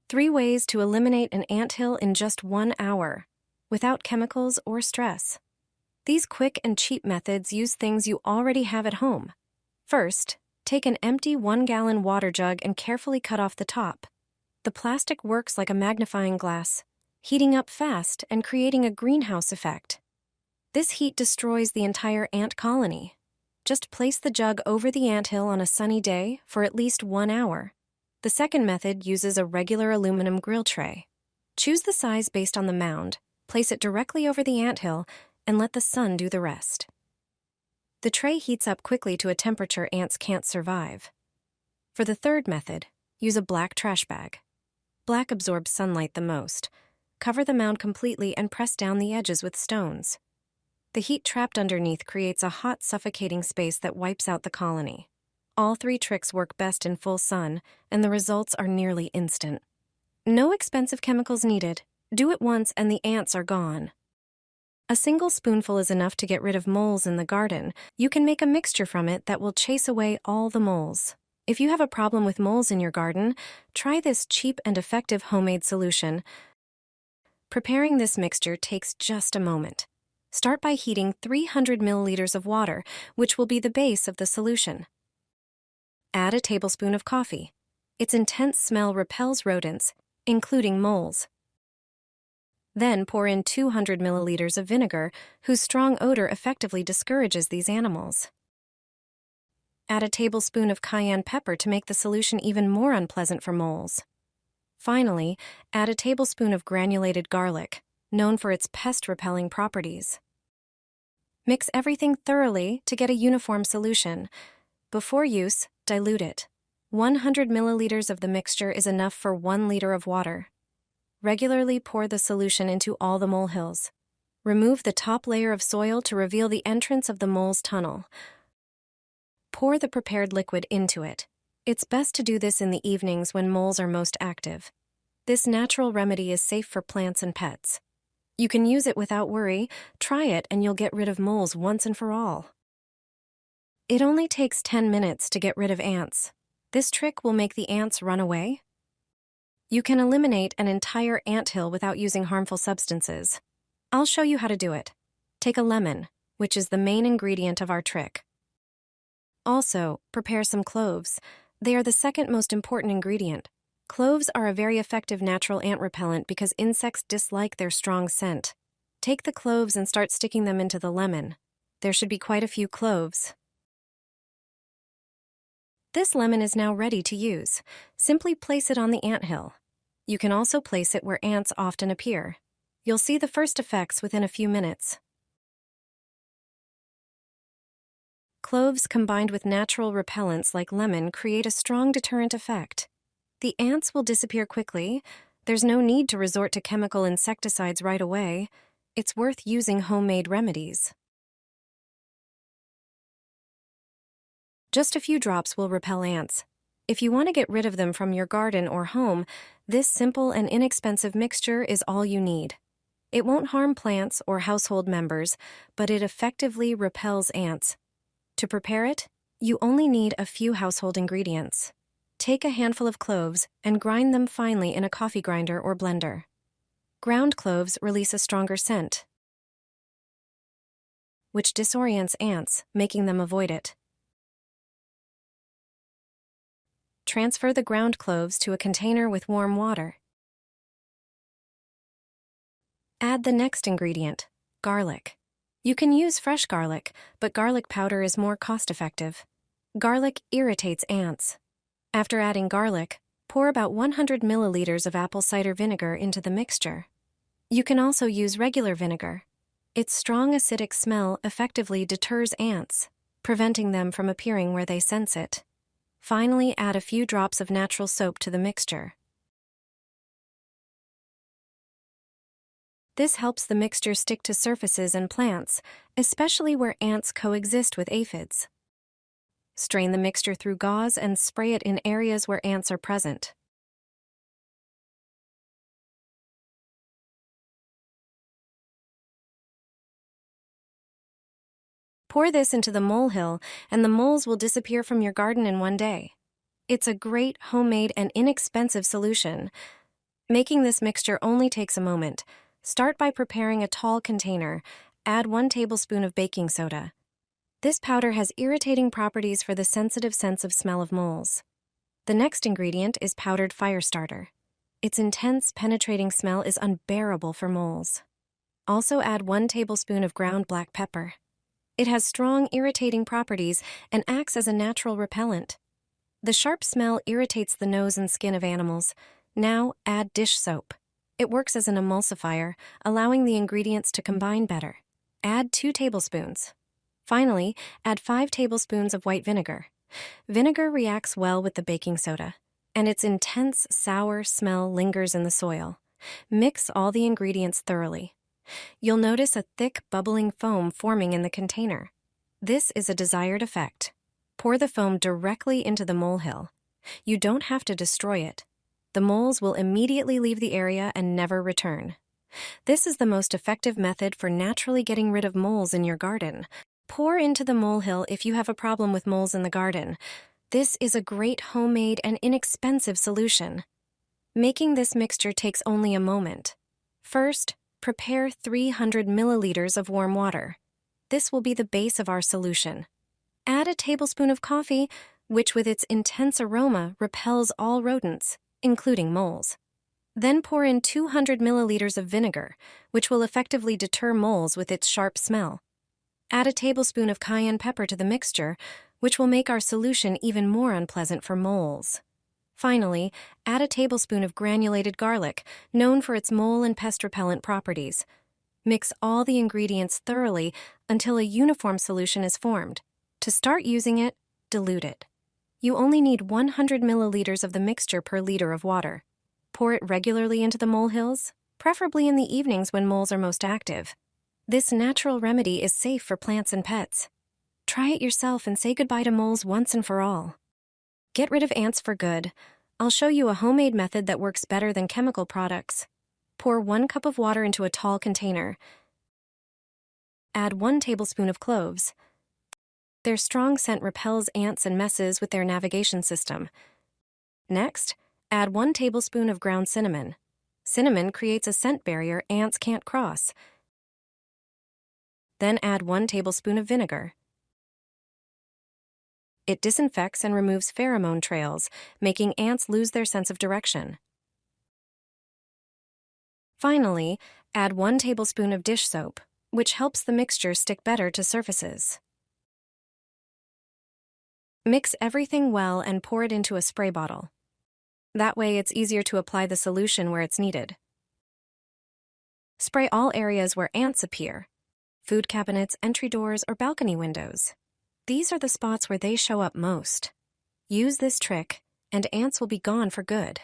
3 ways to eliminate an anthill in just 1 hour, without chemicals or stress. These quick and cheap methods use things you already have at home. First, take an empty 1-gallon water jug and carefully cut off the top. The plastic works like a magnifying glass, heating up fast and creating a greenhouse effect. This heat destroys the entire ant colony. Just place the jug over the anthill on a sunny day for at least 1 hour. The second method uses a regular aluminum grill tray. Choose the size based on the mound, place it directly over the anthill, and let the sun do the rest. The tray heats up quickly to a temperature ants can't survive. For the third method, use a black trash bag. Black absorbs sunlight the most. Cover the mound completely and press down the edges with stones. The heat trapped underneath creates a hot, suffocating space that wipes out the colony. All 3 tricks work best in full sun, and the results are nearly instant. No expensive chemicals needed. Do it once and the ants are gone. A single spoonful is enough to get rid of moles in the garden. You can make a mixture from it that will chase away all the moles. If you have a problem with moles in your garden, try this cheap and effective homemade solution. Preparing this mixture takes just a moment. Start by heating 300 milliliters of water, which will be the base of the solution. Add a tablespoon of coffee. Its intense smell repels rodents, including moles. Then pour in 200 milliliters of vinegar, whose strong odor effectively discourages these animals. Add a tablespoon of cayenne pepper to make the solution even more unpleasant for moles. Finally, add a tablespoon of granulated garlic, known for its pest-repelling properties. Mix everything thoroughly to get a uniform solution. Before use, dilute it. 100 milliliters of the mixture is enough for 1 liter of water. Regularly pour the solution into all the molehills. Remove the top layer of soil to reveal the entrance of the mole's tunnel. Pour the prepared liquid into it. It's best to do this in the evenings when moles are most active. This natural remedy is safe for plants and pets. You can use it without worry. Try it and you'll get rid of moles once and for all. It only takes 10 minutes to get rid of ants. This trick will make the ants run away. You can eliminate an entire anthill without using harmful substances. I'll show you how to do it. Take a lemon, which is the main ingredient of our trick. Also, prepare some cloves. They are the second most important ingredient. Cloves are a very effective natural ant repellent because insects dislike their strong scent. Take the cloves and start sticking them into the lemon. There should be quite a few cloves. This lemon is now ready to use. Simply place it on the anthill. You can also place it where ants often appear. You'll see the first effects within a few minutes. Cloves combined with natural repellents like lemon create a strong deterrent effect. The ants will disappear quickly. There's no need to resort to chemical insecticides right away. It's worth using homemade remedies. Just a few drops will repel ants. If you want to get rid of them from your garden or home, this simple and inexpensive mixture is all you need. It won't harm plants or household members, but it effectively repels ants. To prepare it, you only need a few household ingredients. Take a handful of cloves and grind them finely in a coffee grinder or blender. Ground cloves release a stronger scent, which disorients ants, making them avoid it. Transfer the ground cloves to a container with warm water. Add the next ingredient, garlic. You can use fresh garlic, but garlic powder is more cost-effective. Garlic irritates ants. After adding garlic, pour about 100 milliliters of apple cider vinegar into the mixture. You can also use regular vinegar. Its strong acidic smell effectively deters ants, preventing them from appearing where they sense it. Finally, add a few drops of natural soap to the mixture. This helps the mixture stick to surfaces and plants, especially where ants coexist with aphids. Strain the mixture through gauze and spray it in areas where ants are present. Pour this into the molehill, and the moles will disappear from your garden in one day. It's a great, homemade, and inexpensive solution. Making this mixture only takes a moment. Start by preparing a tall container. Add 1 tablespoon of baking soda. This powder has irritating properties for the sensitive sense of smell of moles. The next ingredient is powdered fire starter. Its intense, penetrating smell is unbearable for moles. Also add 1 tablespoon of ground black pepper. It has strong, irritating properties and acts as a natural repellent. The sharp smell irritates the nose and skin of animals. Now add dish soap. It works as an emulsifier, allowing the ingredients to combine better. Add 2 tablespoons. Finally, add 5 tablespoons of white vinegar. Vinegar reacts well with the baking soda, and its intense, sour smell lingers in the soil. Mix all the ingredients thoroughly. You'll notice a thick, bubbling foam forming in the container. This is a desired effect. Pour the foam directly into the molehill. You don't have to destroy it. The moles will immediately leave the area and never return. This is the most effective method for naturally getting rid of moles in your garden. Pour into the molehill if you have a problem with moles in the garden. This is a great homemade and inexpensive solution. Making this mixture takes only a moment. First, prepare 300 milliliters of warm water. This will be the base of our solution. Add a tablespoon of coffee, which with its intense aroma repels all rodents, including moles. Then pour in 200 milliliters of vinegar, which will effectively deter moles with its sharp smell. Add a tablespoon of cayenne pepper to the mixture, which will make our solution even more unpleasant for moles. Finally, add a tablespoon of granulated garlic, known for its mole and pest repellent properties. Mix all the ingredients thoroughly until a uniform solution is formed. To start using it, dilute it. You only need 100 milliliters of the mixture per liter of water. Pour it regularly into the molehills, preferably in the evenings when moles are most active. This natural remedy is safe for plants and pets. Try it yourself and say goodbye to moles once and for all. Get rid of ants for good. I'll show you a homemade method that works better than chemical products. Pour 1 cup of water into a tall container. Add 1 tablespoon of cloves. Their strong scent repels ants and messes with their navigation system. Next, add 1 tablespoon of ground cinnamon. Cinnamon creates a scent barrier ants can't cross. Then add 1 tablespoon of vinegar. It disinfects and removes pheromone trails, making ants lose their sense of direction. Finally, add 1 tablespoon of dish soap, which helps the mixture stick better to surfaces. Mix everything well and pour it into a spray bottle. That way it's easier to apply the solution where it's needed. Spray all areas where ants appear: food cabinets, entry doors, or balcony windows. These are the spots where they show up most. Use this trick, and ants will be gone for good.